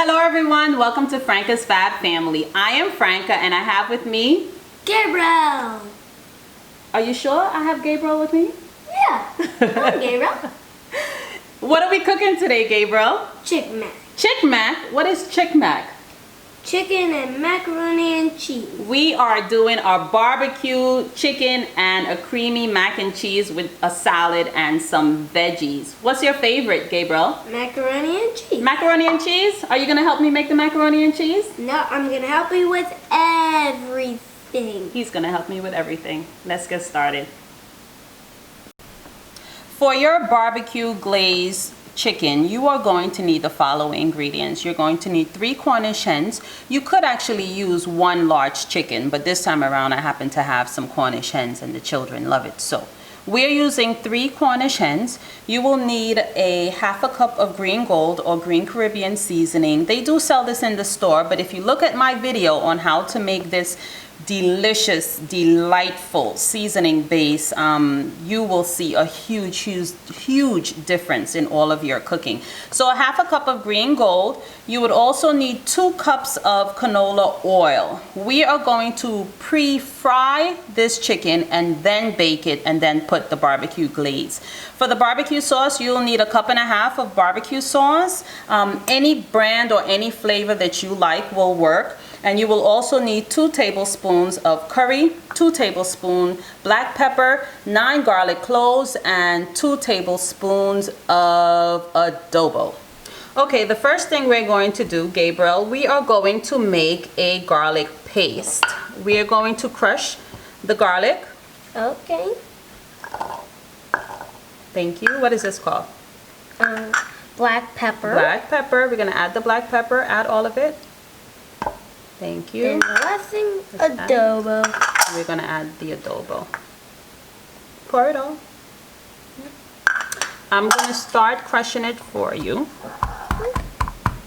Hello everyone, welcome to Franka's Fab Family. I am Franka and I have with me Gabriel. Are you sure I have Gabriel with me? Yeah, I'm Gabriel. What are we cooking today, Gabriel? Chick mac. Chick mac? What is chick mac? Chicken and macaroni and cheese. We are doing our barbecue chicken and a creamy mac and cheese with a salad and some veggies. What's your favorite, Gabriel? Macaroni and cheese. Macaroni and cheese? Are you going to help me make the macaroni and cheese? No, I'm going to help you with everything. He's going to help me with everything. Let's get started. For your barbecue glaze chicken, you are going to need the following ingredients. You're going to need 3 Cornish hens. You could actually use 1 large chicken, but this time around I happen to have some Cornish hens and the children love it. So we're using 3 Cornish hens. You will need a ½ cup of green gold or green Caribbean seasoning. They do sell this in the store, but if you look at my video on how to make this delicious, delightful seasoning base, you will see a huge difference in all of your cooking. So a ½ cup of green gold. You would also need 2 cups of canola oil. We are going to pre-fry this chicken and then bake it and then put the barbecue glaze. For the barbecue sauce, you'll need a 1.5 cups of barbecue sauce. Any brand or any flavor that you like will work. And you will also need 2 tablespoons of curry, 2 tablespoons black pepper, 9 garlic cloves, and 2 tablespoons of adobo. Okay, the first thing we're going to do, Gabriel, we are going to make a garlic paste. We are going to crush the garlic. Okay. Thank you. What is this called? Black pepper. Black pepper. We're going to add the black pepper, add all of it. Thank you. And the last thing, adobo. We're going to add the adobo. Pour it all. I'm going to start crushing it for you.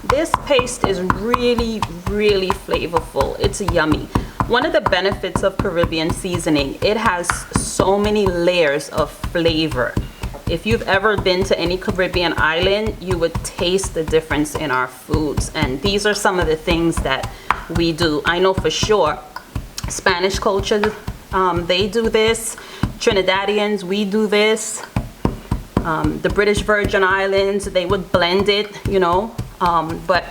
This paste is really flavorful. It's yummy. One of the benefits of Caribbean seasoning, it has so many layers of flavor. If you've ever been to any Caribbean island, you would taste the difference in our foods. And these are some of the things that we do. I know for sure Spanish culture, they do this. Trinidadians, we do this. The British Virgin Islands, they would blend it, you know. But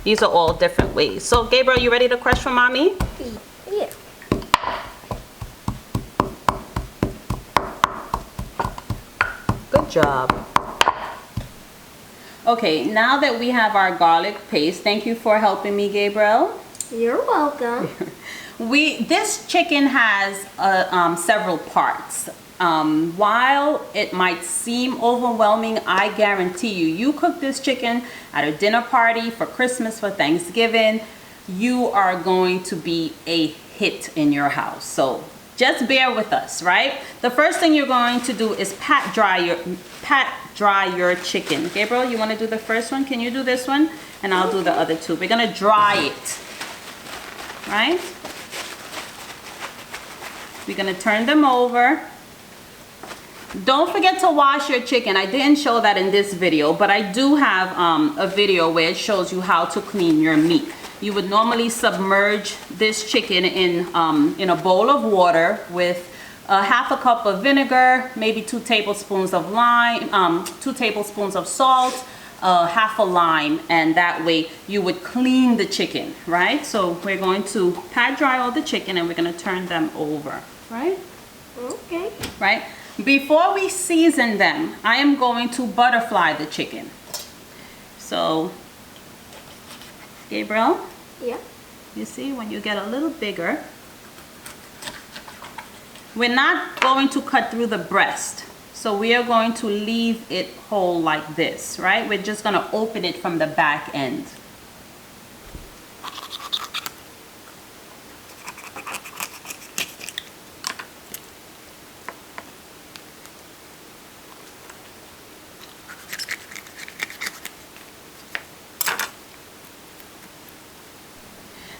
these are all different ways. So Gabriel, you ready to crush for mommy? Yeah. Good job. Okay, now that we have our garlic paste, thank you for helping me, Gabriel. You're welcome. This chicken has several parts. While it might seem overwhelming, I guarantee you, you cook this chicken at a dinner party, for Christmas, for Thanksgiving, you are going to be a hit in your house. So just bear with us, right? The first thing you're going to do is pat dry your chicken. Gabriel, you want to do the first one? Can you do this one? And I'll do the other 2. We're going to dry it, right? We're going to turn them over. Don't forget to wash your chicken. I didn't show that in this video, but I do have a video where it shows you how to clean your meat. You would normally submerge this chicken in a bowl of water with a ½ cup of vinegar, maybe 2 tablespoons of lime, 2 tablespoons of salt, half a lime, and that way you would clean the chicken, right? So we're going to pat dry all the chicken and we're going to turn them over, right? Okay. Right? Before we season them, I am going to butterfly the chicken. So, Gabriel? Yeah. You see, when you get a little bigger, we're not going to cut through the breast. So we are going to leave it whole like this, right? We're just going to open it from the back end.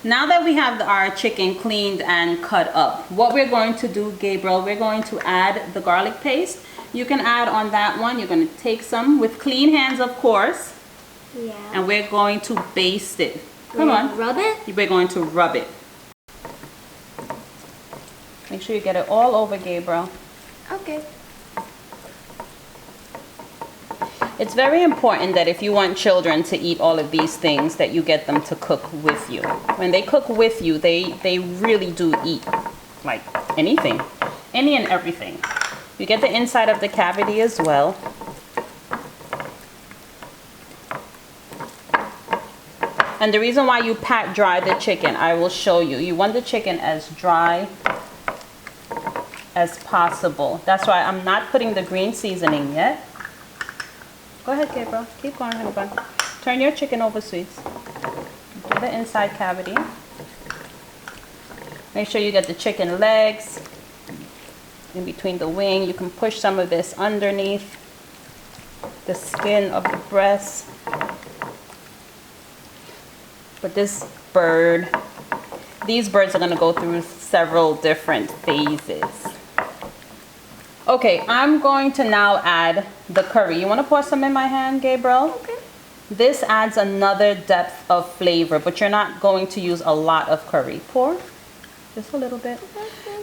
Now that we have our chicken cleaned and cut up, what we're going to do, Gabriel, we're going to add the garlic paste. You can add on that one. You're going to take some with clean hands, of course. Yeah. And we're going to baste it. Come on. Rub it? We're going to rub it. Make sure you get it all over, Gabriel. Okay. It's very important that if you want children to eat all of these things, that you get them to cook with you. When they cook with you, they really do eat like anything, any and everything. You get the inside of the cavity as well. And the reason why you pat dry the chicken, I will show you. You want the chicken as dry as possible. That's why I'm not putting the green seasoning yet. Go ahead, Gabriel. Keep going, honey bun. Turn your chicken over, sweets. Do the inside cavity. Make sure you get the chicken legs in between the wing. You can push some of this underneath the skin of the breast. But this bird, these birds are going to go through several different phases. Okay, I'm going to now add the curry. You want to pour some in my hand, Gabriel? Okay. This adds another depth of flavor, but you're not going to use a lot of curry. Pour just a little bit.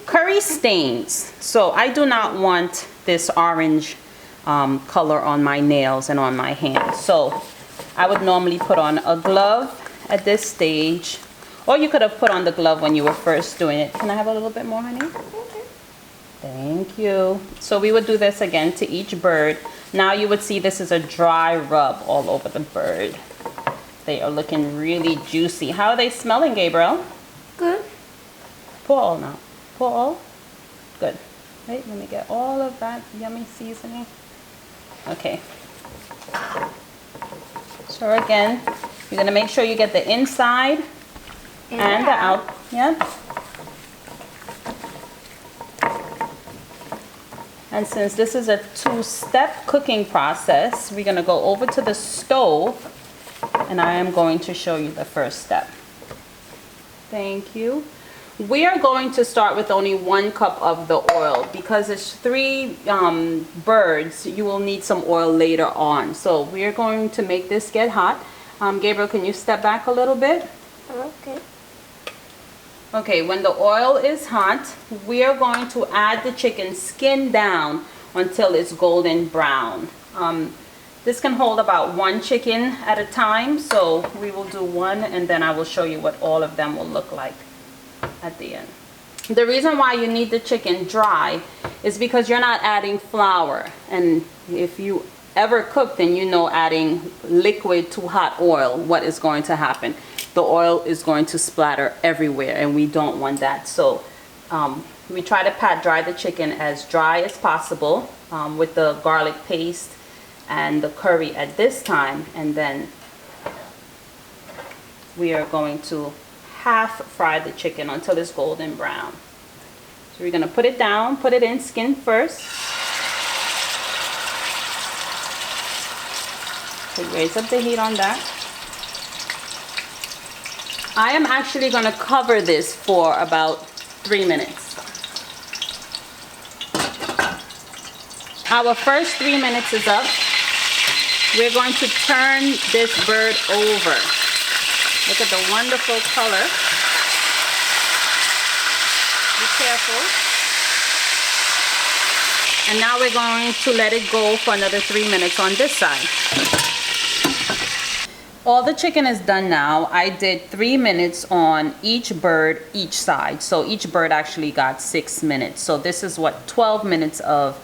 Curry stains, so I do not want this orange color on my nails and on my hands. So I would normally put on a glove at this stage, or you could have put on the glove when you were first doing it. Can I have a little bit more, honey? Okay. Thank you. So we would do this again to each bird. Now you would see this is a dry rub all over the bird. They are looking really juicy. How are they smelling, Gabriel? Good. Pour all now. Pour all. Good. Wait, let me get all of that yummy seasoning. Okay. So again, you're going to make sure you get the inside and the out. Yeah. And since this is a two-step cooking process, we're going to go over to the stove and I am going to show you the first step. Thank you. We are going to start with only 1 cup of the oil because it's 3 birds. You will need some oil later on. So we are going to make this get hot. Gabriel, can you step back a little bit? Okay. Okay, when the oil is hot, we are going to add the chicken skin down until it's golden brown. This can hold about 1 chicken at a time, so we will do 1 and then I will show you what all of them will look like at the end. The reason why you need the chicken dry is because you're not adding flour, and if you ever cook, then you know adding liquid to hot oil, what is going to happen. The oil is going to splatter everywhere and we don't want that. So we try to pat dry the chicken as dry as possible with the garlic paste and the curry at this time, and then we are going to half fry the chicken until it's golden brown. So we're going to put it down, put it in skin first. So raise up the heat on that. I am actually going to cover this for about 3 minutes. Our first 3 minutes is up. We're going to turn this bird over. Look at the wonderful color. Be careful. And now we're going to let it go for another 3 minutes on this side. All the chicken is done now. I did 3 minutes on each bird, each side. So each bird actually got 6 minutes. So this is what 12 minutes of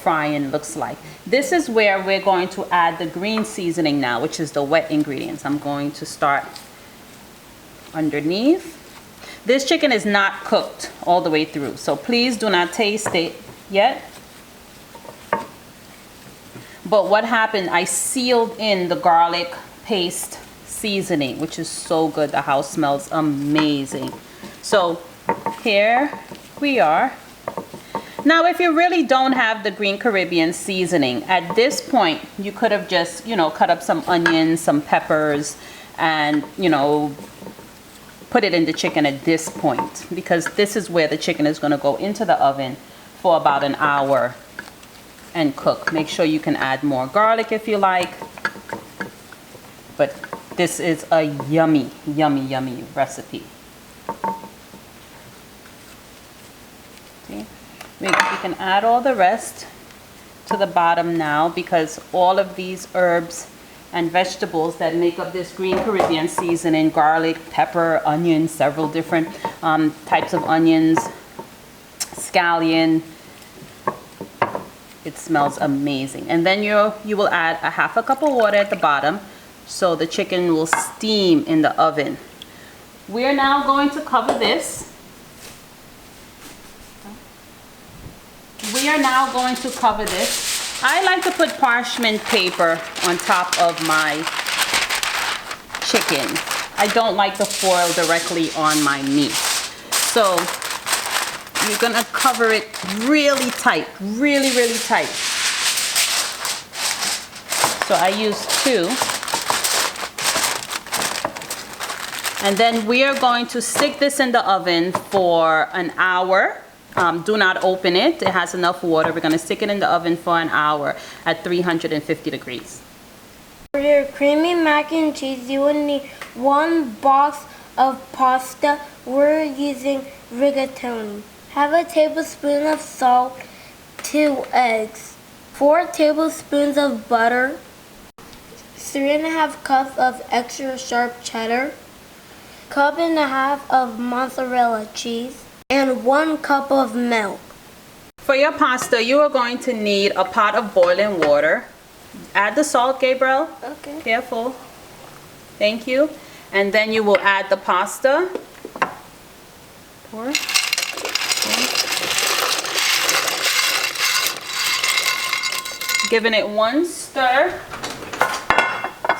frying looks like. This is where we're going to add the green seasoning now, which is the wet ingredients. I'm going to start underneath. This chicken is not cooked all the way through, so please do not taste it yet. But what happened, I sealed in the garlic paste seasoning, which is so good. The house smells amazing. So here we are. Now if you really don't have the green Caribbean seasoning, at this point you could have just, cut up some onions, some peppers, and put it in the chicken at this point, because this is where the chicken is going to go into the oven for about an hour and cook. Make sure you can add more garlic if you like. but this is a yummy, yummy, yummy recipe. See? We can add all the rest to the bottom now, because all of these herbs and vegetables that make up this green Caribbean seasoning, garlic, pepper, onion, several different types of onions, scallion. It smells amazing. And then you will add a half a cup of water at the bottom so the chicken will steam in the oven. We are now going to cover this. We are now going to cover this. I like to put parchment paper on top of my chicken. I don't like the foil directly on my meat. So you're gonna cover it really tight, really, really tight. So I use 2. And then we are going to stick this in the oven for an hour. Do not open it. It has enough water. We're gonna stick it in the oven for an hour at 350 degrees. For your creamy mac and cheese, you will need 1 box of pasta. We're using rigatoni. Have a tablespoon of salt, 2 eggs, 4 tablespoons of butter, 3½ cups of extra sharp cheddar, 1½ cup of mozzarella cheese, and 1 cup of milk. For your pasta, you are going to need a pot of boiling water. Add the salt, Gabriel. Okay. Careful. Thank you. And then you will add the pasta. Pour. Giving it 1 stir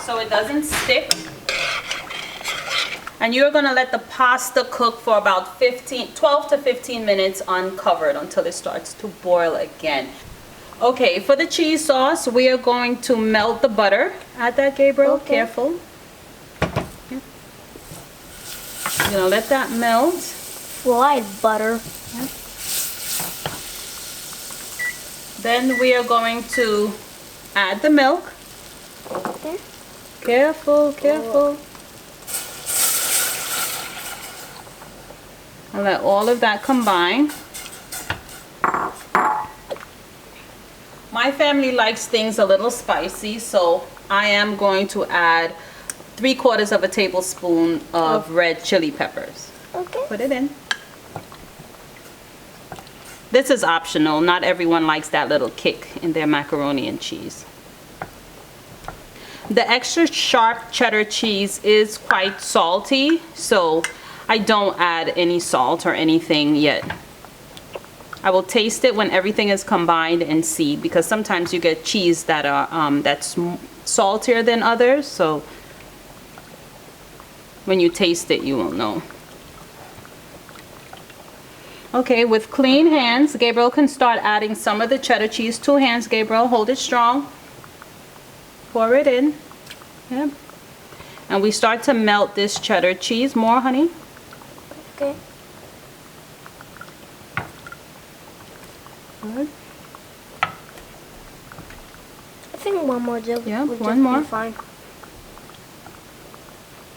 so it doesn't stick. And you're going to let the pasta cook for about 12 to 15 minutes uncovered until it starts to boil again. Okay, for the cheese sauce, we are going to melt the butter. Add that, Gabriel. Okay. Careful. You're going to let that melt. Fried butter. Then we are going to add the milk. Okay. Careful, careful. And let all of that combine. My family likes things a little spicy, so I am going to add 3/4 of a tablespoon of red chili peppers. Okay. Put it in. This is optional. Not everyone likes that little kick in their macaroni and cheese. The extra sharp cheddar cheese is quite salty, so I don't add any salt or anything yet. I will taste it when everything is combined and see, because sometimes you get cheese that are that's saltier than others, so when you taste it you will know. Okay, with clean hands, Gabriel can start adding some of the cheddar cheese. 2 hands, Gabriel, hold it strong. Pour it in. Yep. And we start to melt this cheddar cheese. More, honey. Okay. Good. I think one more would Yeah, would one just more. be fine.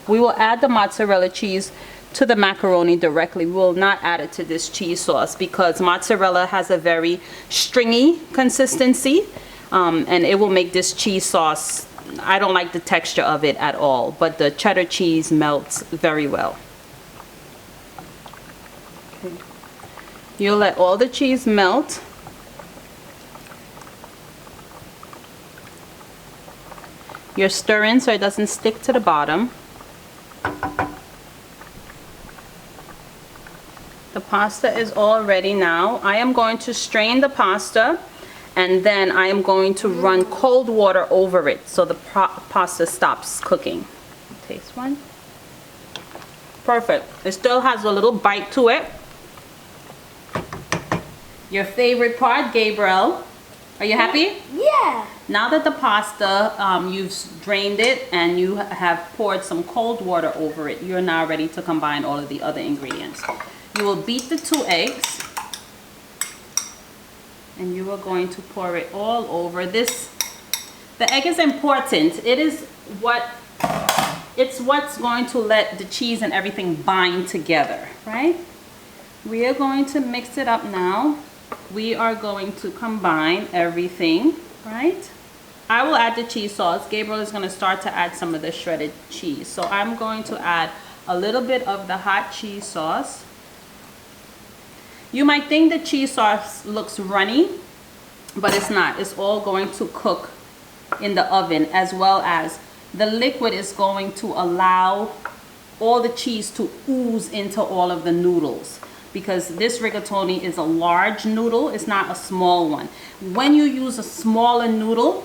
We will add the mozzarella cheese to the macaroni directly. We will not add it to this cheese sauce because mozzarella has a very stringy consistency, and it will make this cheese sauce, I don't like the texture of it at all, but the cheddar cheese melts very well. Okay. You'll let all the cheese melt. You're stirring so it doesn't stick to the bottom. The pasta is all ready now. I am going to strain the pasta, and then I am going to run cold water over it so the pasta stops cooking. Taste one. Perfect. It still has a little bite to it. Your favorite part, Gabriel. Are you happy? Yeah. Now that the pasta, you've drained it and you have poured some cold water over it, you're now ready to combine all of the other ingredients. You will beat the 2 eggs, and you are going to pour it all over this. The egg is important. It is what it's what's going to let the cheese and everything bind together, right? We are going to mix it up now. We are going to combine everything, right? I will add the cheese sauce. Gabriel is going to start to add some of the shredded cheese. So I'm going to add a little bit of the hot cheese sauce. You might think the cheese sauce looks runny, but it's not. It's all going to cook in the oven, as well as the liquid is going to allow all the cheese to ooze into all of the noodles, because this rigatoni is a large noodle. It's not a small one. When you use a smaller noodle,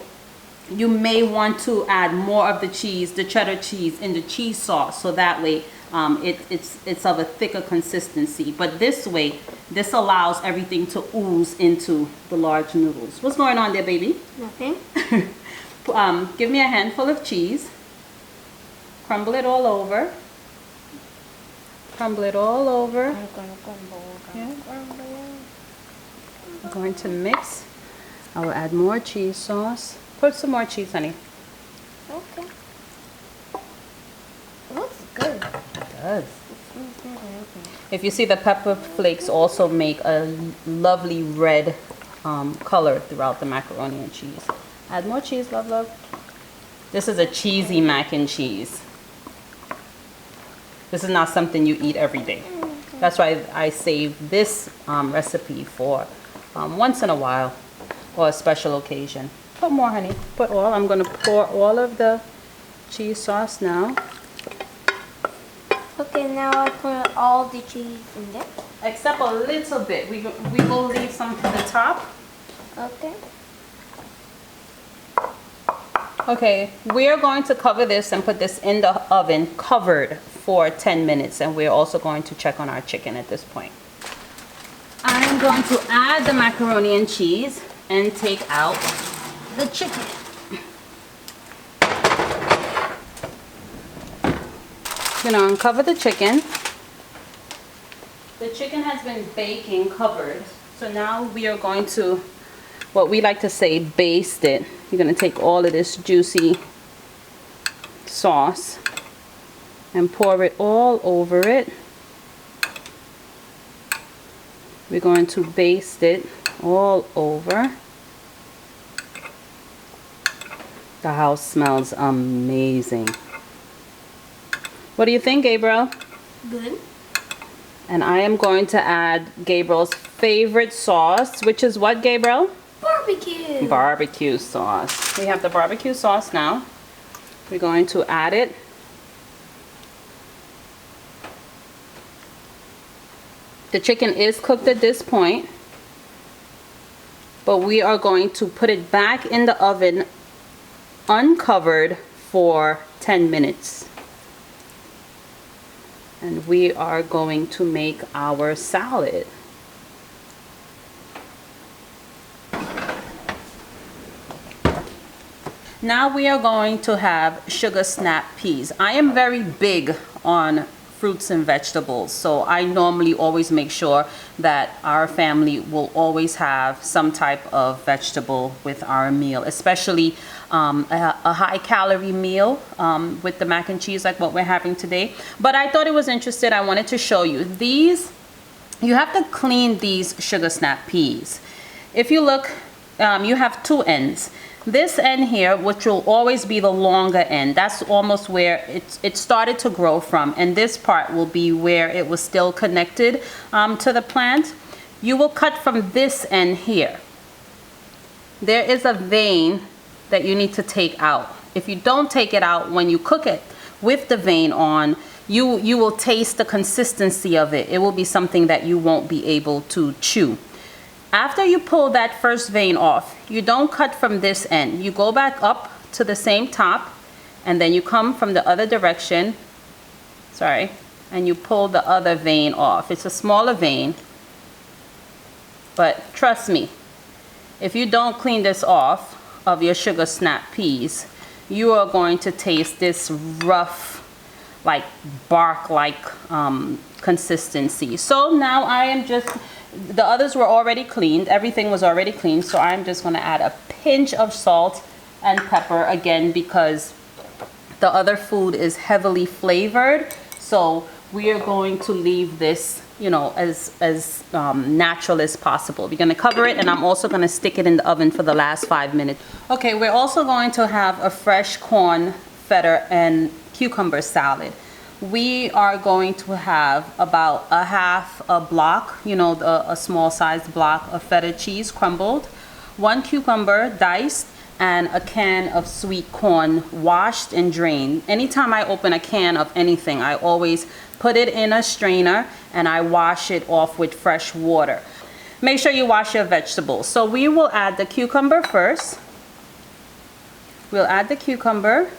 you may want to add more of the cheese, the cheddar cheese, in the cheese sauce, so that way it's of a thicker consistency. But this way, this allows everything to ooze into the large noodles. What's going on there, baby? Nothing. Give me a handful of cheese. Crumble it all over. Crumble it all over. I'm gonna crumble. Yeah. I'm going to mix. I will add more cheese sauce. Put some more cheese, honey. Okay. It looks good. It does. If you see, the pepper flakes also make a lovely red color throughout the macaroni and cheese. Add more cheese, love, love. This is a cheesy mac and cheese. This is not something you eat every day. That's why I save this recipe for once in a while or a special occasion. Put more, honey. Put all. I'm going to pour all of the cheese sauce now. Okay, now I put all the cheese in there. Except a little bit. We will leave some to the top. Okay. Okay, we are going to cover this and put this in the oven covered for 10 minutes. And we're also going to check on our chicken at this point. I'm going to add the macaroni and cheese and take out the chicken. You know, uncover the chicken. The chicken has been baking covered. So now we are going to, what we like to say, baste it. You're going to take all of this juicy sauce and pour it all over it. We're going to baste it all over. The house smells amazing. What do you think, Gabriel? Good. And I am going to add Gabriel's favorite sauce, which is what, Gabriel? Barbecue. Barbecue sauce. We have the barbecue sauce now. We're going to add it. The chicken is cooked at this point, but we are going to put it back in the oven uncovered for 10 minutes. And we are going to make our salad. Now we are going to have sugar snap peas. I am very big on fruits and vegetables, so I normally always make sure that our family will always have some type of vegetable with our meal, especially a high calorie meal with the mac and cheese like what we're having today. But I thought it was interesting. I wanted to show you these. You have to clean these sugar snap peas. If you look, you have two ends. This end here, which will always be the longer end, that's almost where it started to grow from, and this part will be where it was still connected to the plant. You will cut from this end here. There is a vein that you need to take out. If you don't take it out when you cook it with the vein on, you will taste the consistency of it. It will be something that you won't be able to chew. After you pull that first vein off, you don't cut from this end. You go back up to the same top, and then you come from the other direction, and you pull the other vein off. It's a smaller vein, but trust me, if you don't clean this off of your sugar snap peas, you are going to taste this rough, like bark-like consistency. So now I am just, the others were already cleaned, everything was already cleaned, so I'm just going to add a pinch of salt and pepper again, because The other food is heavily flavored, so we are going to leave this, you know, as natural as possible. We're gonna cover it, and I'm also gonna stick it in the oven for the last 5 minutes. Okay, we're also going to have a fresh corn, feta, and cucumber salad. We are going to have about a half a block, you know, a small sized block of feta cheese crumbled, 1 cucumber diced, and a can of sweet corn washed and drained. Anytime I open a can of anything, I always put it in a strainer and I wash it off with fresh water. Make sure you wash your vegetables. So we will add the cucumber first. We'll add the cucumber,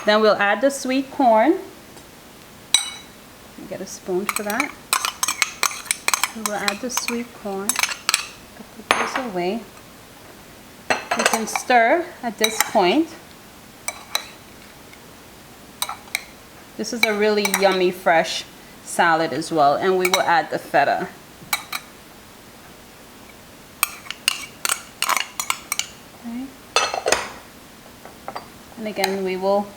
then we'll add the sweet corn. Get a spoon for that. We'll add the sweet corn. Put this away. You can stir at this point. This is a really yummy fresh salad as well, and we will add the feta. Okay. And again, we will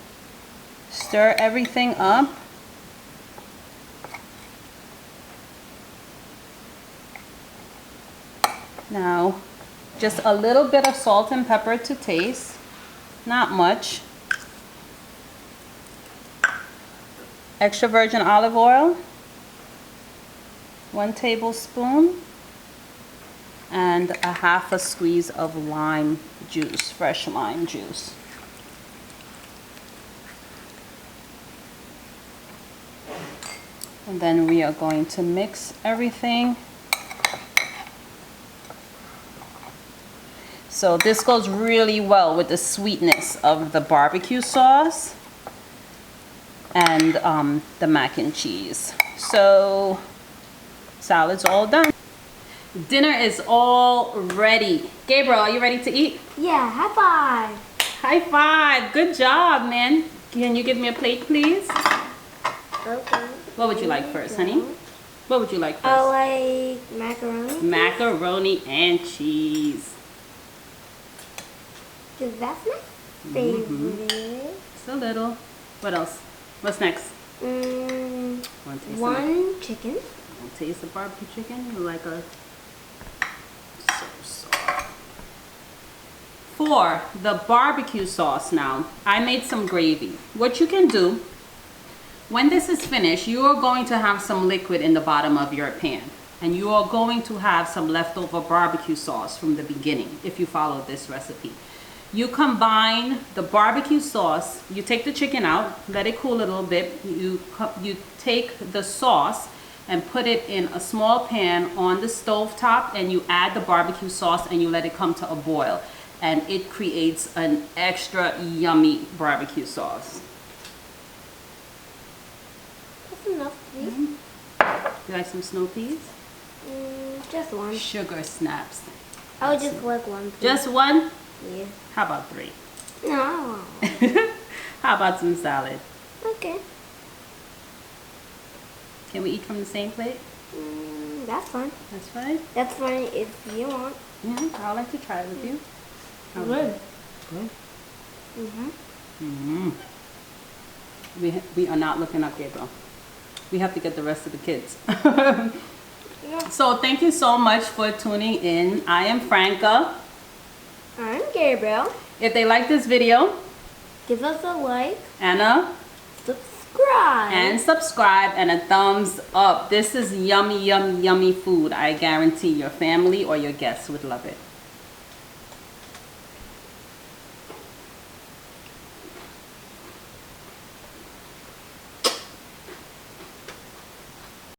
stir everything up. Now, just a little bit of salt and pepper to taste, not much. Extra virgin olive oil, 1 tablespoon, and a half a squeeze of lime juice, fresh lime juice. And then we are going to mix everything. So this goes really well with the sweetness of the barbecue sauce and the mac and cheese. So salad's all done. Dinner is all ready. Gabriel, are you ready to eat? Yeah, high five. High five. Good job, man. Can you give me a plate, please? Okay. What would you like first, honey? What would you like first? I like macaroni. Macaroni and cheese. Because that's my favorite. Just a little. What else? What's next? One chicken. I'll taste the barbecue chicken. You like a so soft. For the barbecue sauce now, I made some gravy. What you can do, when this is finished, you are going to have some liquid in the bottom of your pan. And you are going to have some leftover barbecue sauce from the beginning if you follow this recipe. You combine the barbecue sauce, you take the chicken out, let it cool a little bit. You take the sauce and put it in a small pan on the stove top, and you add the barbecue sauce and you let it come to a boil. And it creates an extra yummy barbecue sauce. That's enough, please. You like some snow peas? Just one. Sugar snaps. I would just like one, please. Just one? Yeah. How about 3? No. How about some salad? Okay. Can we eat from the same plate? That's fine. That's fine. That's fine if you want. Yeah, I'd like to try it with you. Good. Good. We are not looking up, Gabriel. We have to get the rest of the kids. Yeah. So thank you so much for tuning in. I am Franka. I'm Gabriel. If they like this video, Give us a like. and a Subscribe. and a thumbs up. This is yummy, yummy, yummy food. I guarantee your family or your guests would love it.